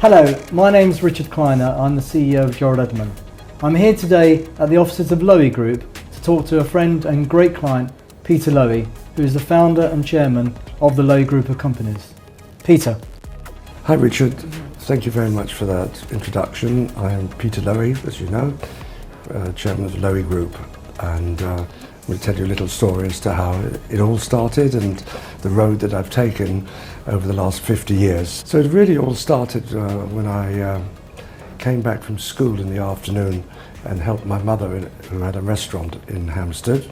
Hello, my name's Richard Kleiner. I'm the CEO of Gerald Edelman. I'm here today at the offices of Lowy Group to talk to a friend and great client, Peter Lowy, who is the founder and chairman of the Lowy Group of companies. Peter. Hi Richard, thank you very much for that introduction. I am Peter Lowy, as you know, chairman of the Lowy Group, and I'm going to tell you a little story as to how it all started and the road that I've taken over the last 50 years. So it really all started when I came back from school in the afternoon and helped my mother, who had a restaurant in Hampstead.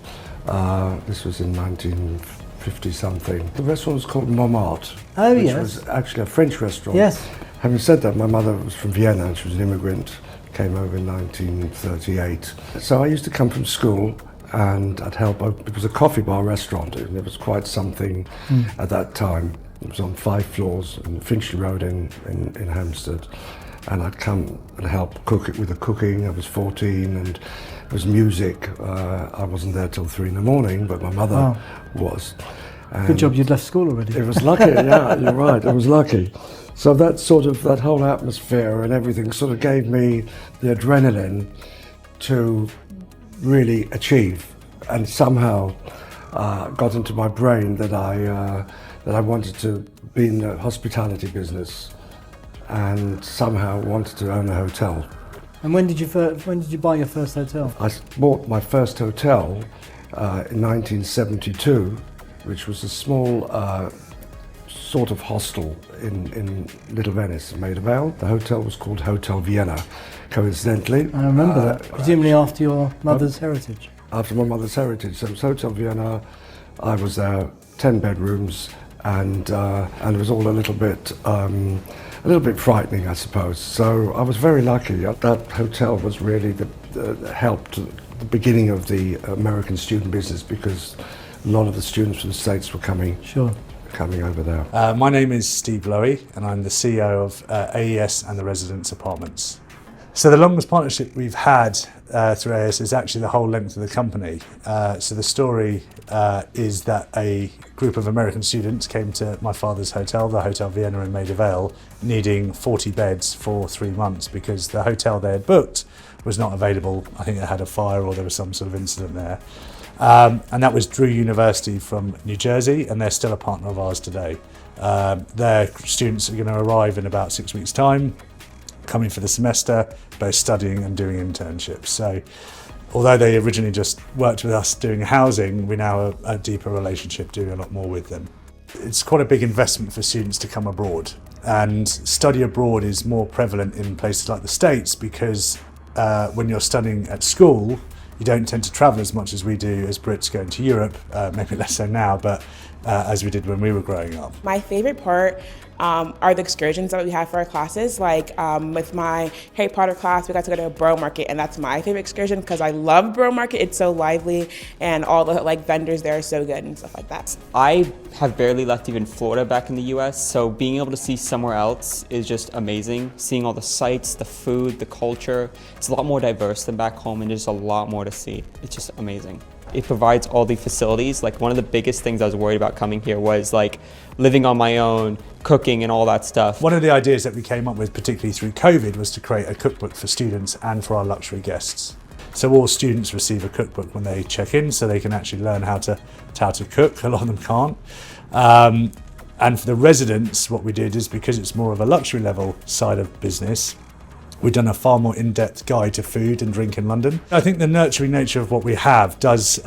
This was in 1950 something. The restaurant was called Montmartre, which was actually a French restaurant. Yes. Having said that, my mother was from Vienna and she was an immigrant, came over in 1938. So I used to come from school and I'd help open. It was a coffee bar restaurant and it was quite something at that time. It was on 5 floors in Finchley Road in Hampstead. And I'd come and help cook it with the cooking. I was 14 and it was music. I wasn't there till 3 in the morning, but my mother was. And good job you'd left school already. It was lucky, yeah, you're right, it was lucky. So that whole atmosphere and everything sort of gave me the adrenaline to really achieve, and somehow got into my brain that I wanted to be in the hospitality business and somehow wanted to own a hotel. And when did you buy your first hotel? I bought my first hotel in 1972, which was a small sort of hostel in Little Venice, Maida Vale. The hotel was called Hotel Vienna, coincidentally. I remember that, presumably after your mother's heritage. After my mother's heritage. So it was Hotel Vienna. I was there, 10 bedrooms, and it was all a little bit frightening, I suppose. So I was very lucky. That hotel was really helped the beginning of the American student business, because a lot of the students from the States were coming over there. My name is Steve Lowy and I'm the CEO of AES and the Residence Apartments. So the longest partnership we've had through AES is actually the whole length of the company. So the story is that a group of American students came to my father's hotel, the Hotel Vienna in Maida Vale, needing 40 beds for 3 months because the hotel they had booked was not available. I think it had a fire or there was some sort of incident there. And that was Drew University from New Jersey, and they're still a partner of ours today. Their students are going to arrive in about 6 weeks' time, coming for the semester, both studying and doing internships. So although they originally just worked with us doing housing, we now have a deeper relationship, doing a lot more with them. It's quite a big investment for students to come abroad, and study abroad is more prevalent in places like the States because when you're studying at school, you don't tend to travel as much as we do as Brits going to Europe, maybe less so now, but as we did when we were growing up. My favorite part are the excursions that we have for our classes. Like with my Harry Potter class, we got to go to a borough market, and that's my favorite excursion because I love borough market. It's so lively, and all the vendors there are so good and stuff like that. I have barely left even Florida back in the US, so being able to see somewhere else is just amazing. Seeing all the sights, the food, the culture, it's a lot more diverse than back home, and there's a lot more to see. It's just amazing. It provides all the facilities. Like, one of the biggest things I was worried about coming here was like living on my own, cooking and all that stuff. One of the ideas that we came up with, particularly through COVID, was to create a cookbook for students and for our luxury guests. So all students receive a cookbook when they check in, so they can actually learn how to cook. A lot of them can't. And for the residents, what we did is, because it's more of a luxury level side of business, we've done a far more in-depth guide to food and drink in London. I think the nurturing nature of what we have does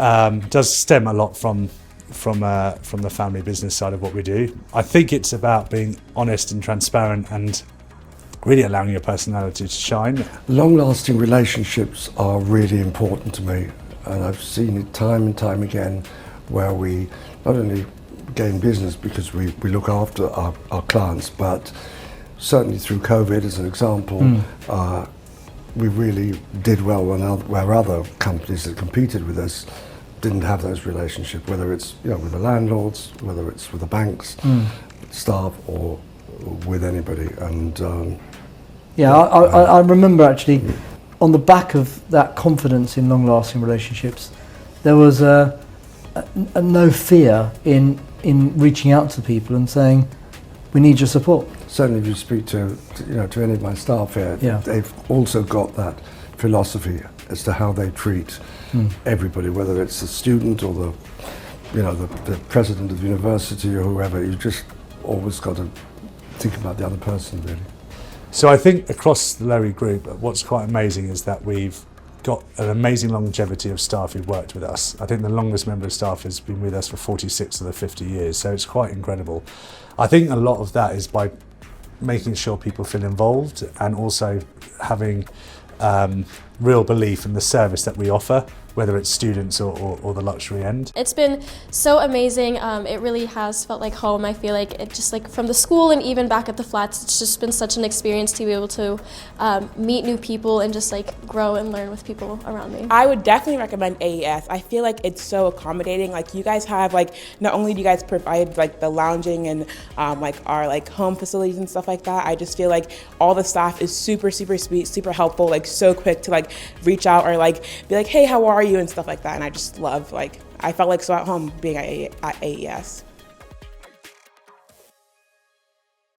stem a lot from the family business side of what we do. I think it's about being honest and transparent and really allowing your personality to shine. Long-lasting relationships are really important to me, and I've seen it time and time again where we not only gain business because we look after our clients, but certainly through COVID, as an example, we really did well where other companies that competed with us didn't have those relationships, whether it's with the landlords, whether it's with the banks, staff, or with anybody. And I remember actually on the back of that confidence in long-lasting relationships, there was a no fear in reaching out to people and saying, we need your support. certainly if you speak to any of my staff here, Yeah. they've also got that philosophy as to how they treat everybody, whether it's the student or the president of the university or whoever. You just always got to think about the other person, really. So I think across the Lowy Group, what's quite amazing is that we've got an amazing longevity of staff who've worked with us. I think the longest member of staff has been with us for 46 of the 50 years, so it's quite incredible. I think a lot of that is by making sure people feel involved and also having real belief in the service that we offer, whether it's students or the luxury end. It's been so amazing. It really has felt like home. I feel like it just like from the school and even back at the flats, it's just been such an experience to be able to meet new people and just like grow and learn with people around me. I would definitely recommend AES. I feel like it's so accommodating. Like you guys have like, not only do you guys provide like the lounging and like our like home facilities and stuff like that, I just feel like all the staff is super, super sweet, super helpful, like so quick to like reach out or like be like, hey, how are you and stuff like that. And I just love, like, I felt like so at home being at AES.